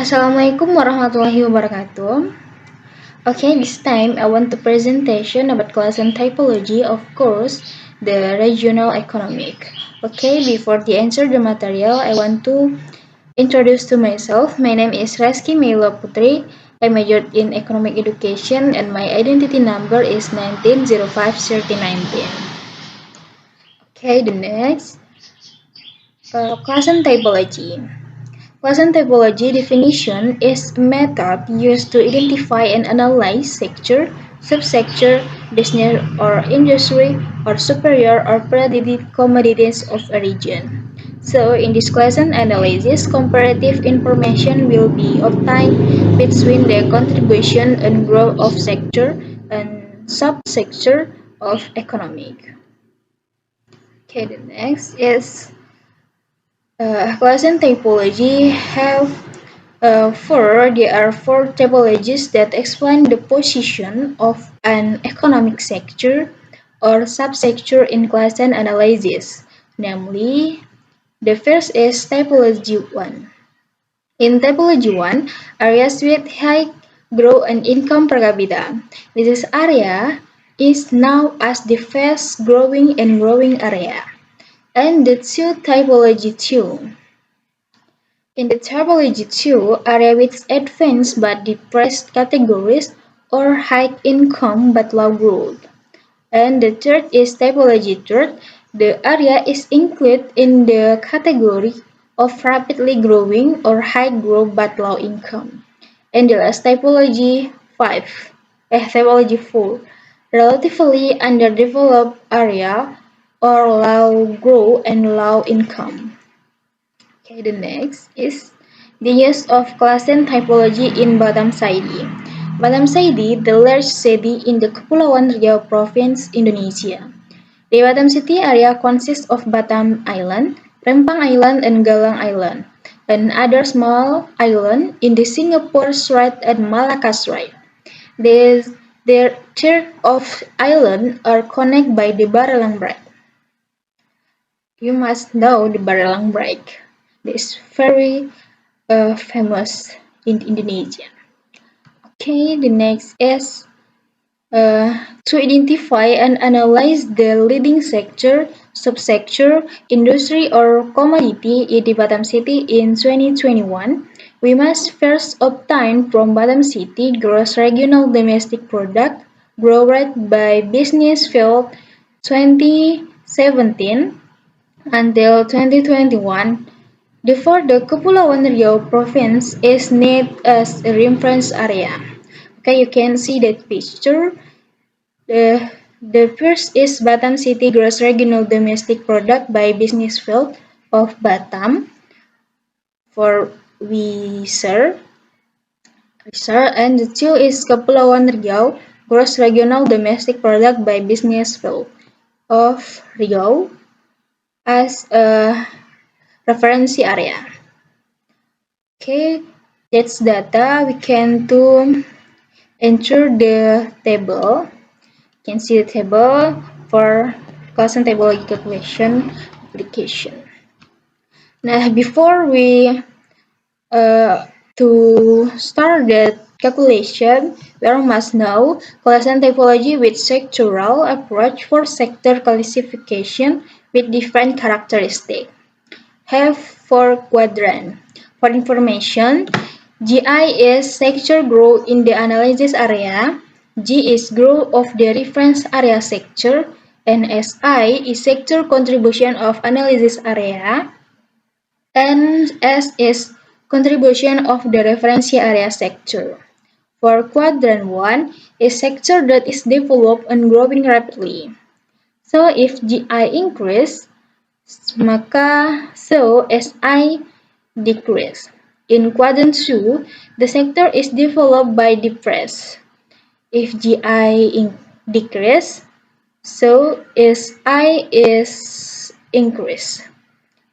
Assalamualaikum warahmatullahi wabarakatuh. Okay, this time I want to presentation about class and typology of course the regional economic. Okay, before the answer the material, I want to introduce to myself. My name is Reski Mila Putri. I majored in economic education and my identity number is 19053019. Okay, the next class and typology. Quotient typology definition is a method used to identify and analyze sector, subsector, business or industry, or superior or predicted commodities of a region. So, in this quotient analysis, comparative information will be obtained between the contribution and growth of sector and subsector of economic. Okay, the next is quotient typology have there are four typologies that explain the position of an economic sector or subsector in quotient analysis. Namely, the first is typology 1. In typology 1, areas with high growth and income per capita. This area is now as the fast growing and growing area. And the two typology 2. In the typology 2, area with advanced but depressed categories or high income but low growth. And the third is typology 3. The area is included in the category of rapidly growing or high growth but low income. And the last typology 5, typology 4, relatively underdeveloped area or low growth and low income. Okay, the next is the use of quotient typology in Batam Saidi. Batam Saidi, the large city in the Kepulauan Riau Province, Indonesia. The Batam City area consists of Batam Island, Rempang Island, and Galang Island, and other small islands in the Singapore Strait and Malacca Strait. Their third of island are connected by the Barelang Break. You must know the Barelang Break. It's very famous in Indonesia. Okay, the next is to identify and analyze the leading sector, subsector, industry, or commodity in the Batam City in 2021. We must first obtain from Batam City gross regional domestic product growth rate by business field 2017 until 2021. Therefore, the Kepulauan Riau province is named as a reference area. Okay, you can see that picture. The first is Batam City Gross Regional Domestic Product by Business Field of Batam for Wiser, and the two is Kepulauan Riau Gross Regional Domestic Product by Business Field of Riau as a reference area. Okay, that's data. We can to enter the table. You can see the table for quotient table calculation application. Now, before we to start the calculation, we must know quotient typology with sectoral approach for sector classification with different characteristics. Have four quadrants. For information, GI is sector growth in the analysis area, G is growth of the reference area sector, and SI is sector contribution of analysis area, and S is contribution of the reference area sector. For quadrant 1 is sector that is developed and growing rapidly. So if GI increase, maka so SI decrease. In quadrant 2, the sector is developed by depressed. If GI decrease, so SI is increase.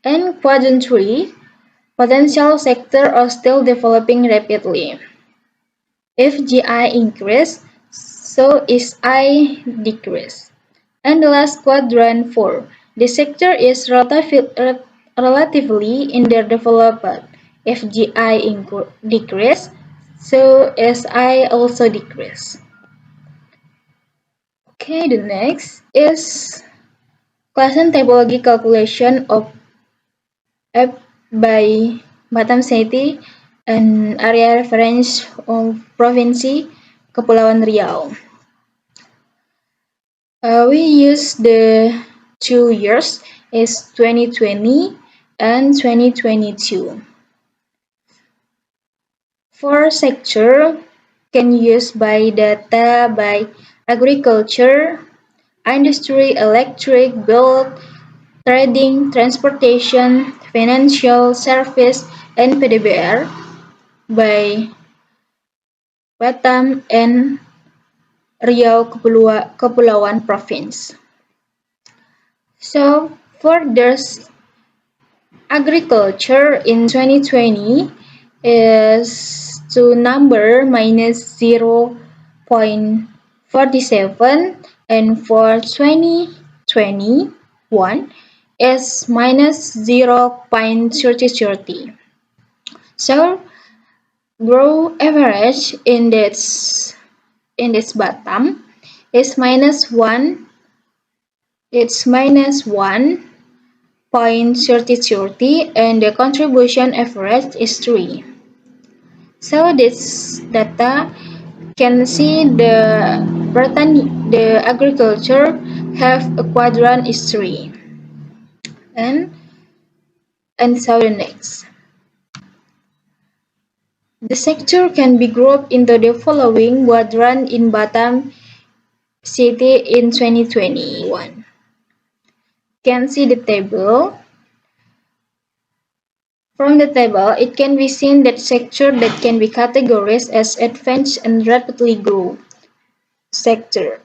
And quadrant 3, potential sector are still developing rapidly. If GI increase, so SI decrease. And the last quadrant 4, the sector is relatively underdeveloped. If GI decrease, so SI also decrease. Okay, the next is Classen typology calculation of F by Batam City and area reference of Provinsi Kepulauan Riau. We use the 2 years is 2020 and 2022. For sector, can use by data by agriculture, industry, electric, build, trading, transportation, financial service, and PDBR by Batam and Riau Kepulauan Province. So for this agriculture in 2020 is to number minus 0.47 and for 2021 is minus 0.30. So grow average in this bottom is minus 1, it's minus 1.30 and the contribution average is 3. So this data can see the agriculture have a quadrant is 3. And so the next. The sector can be grouped into the following quadrant in Batam City in 2021. Can see the table. From the table, it can be seen that sector that can be categorized as advanced and rapidly grow sector.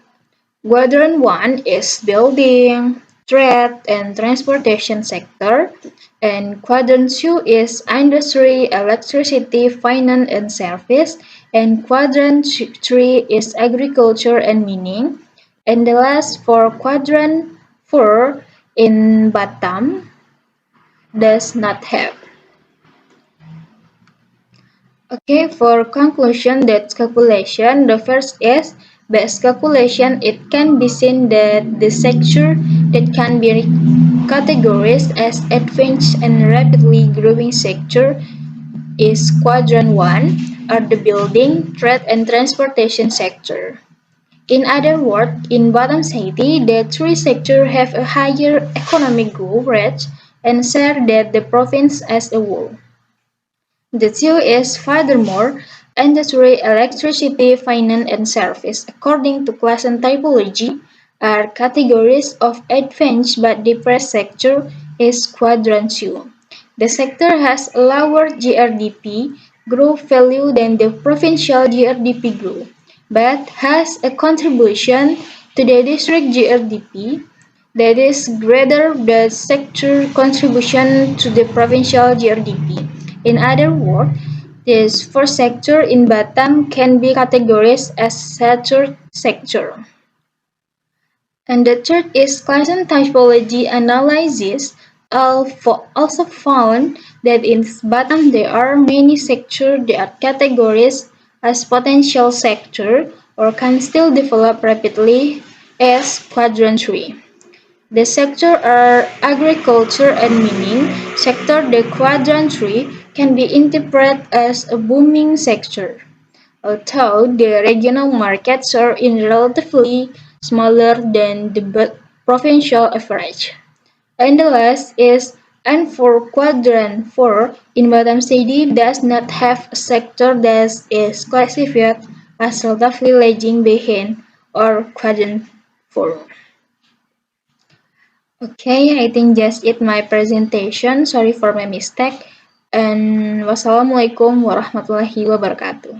Quadrant 1 is building, trade, and transportation sector, and quadrant 2 is industry, electricity, finance, and service, and quadrant 3 is agriculture and mining, and the last for quadrant 4 in Batam does not have. Okay, for conclusion that calculation, the first is base calculation. It can be seen that the sector that can be categorized as advanced and rapidly growing sector is quadrant 1 or the building, trade and transportation sector. In other words, in Batam City, the three sectors have a higher economic growth rate and share than the province as a whole. The two is, furthermore, industry, electricity, finance, and service, according to Classen typology, are categories of advanced but depressed sector is quadrant 2. The sector has a lower GRDP growth value than the provincial GRDP growth, but has a contribution to the district GRDP that is greater than sector contribution to the provincial GRDP. In other words, this first sector in Batam can be categorized as third sector. And the third is Classen typology analysis also found that in Batam there are many sectors that are categorized as potential sector or can still develop rapidly as quadrant 3. The sector are agriculture and mining sector. The quadrant 3 can be interpreted as a booming sector, although the regional markets are in relatively smaller than the provincial average. And the last is and for quadrant 4 in Batam City does not have a sector that is classified as relatively lagging behind or quadrant 4. Okay, I think just it my presentation. Sorry for my mistake. And wassalamualaikum warahmatullahi wabarakatuh.